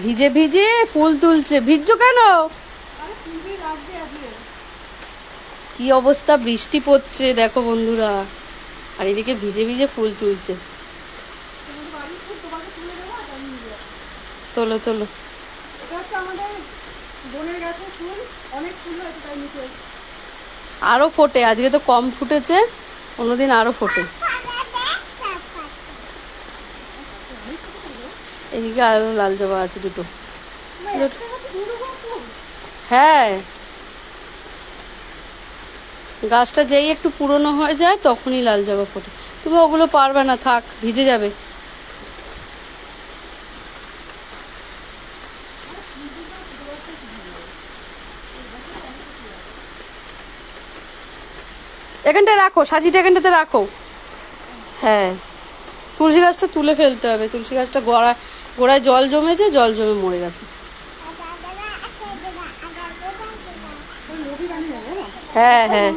ভিজে ভিজে ফুল তুলছে। ভিজছো কেন? কি অবস্থা, বৃষ্টি পড়ছে দেখো বন্ধুরা, আর এদিকে ভিজে ভিজে ফুল তুলছে। তোলো তোলো। আরো ফোটে, আজকে তো কম ফুটেছে, অন্যদিন আরো ফোটে। এদিকে আরো লাল জবা আছে দুটো। হ্যাঁ, গাছটা যেই একটু পুরনো হয়ে যায় তখনই লাল জবা ফোটে। তুমি ওগুলো পারবে না, থাক, ভিজে যাবে। এখানটায় রাখো, সাজিটা এখানটাতে রাখো। হ্যাঁ, তুলসী গাছটা তুলে ফেলতে হবে। তুলসী গাছটা গোড়ায় জল জমেছে, জল জমে মরে গেছে। হ্যাঁ হ্যাঁ।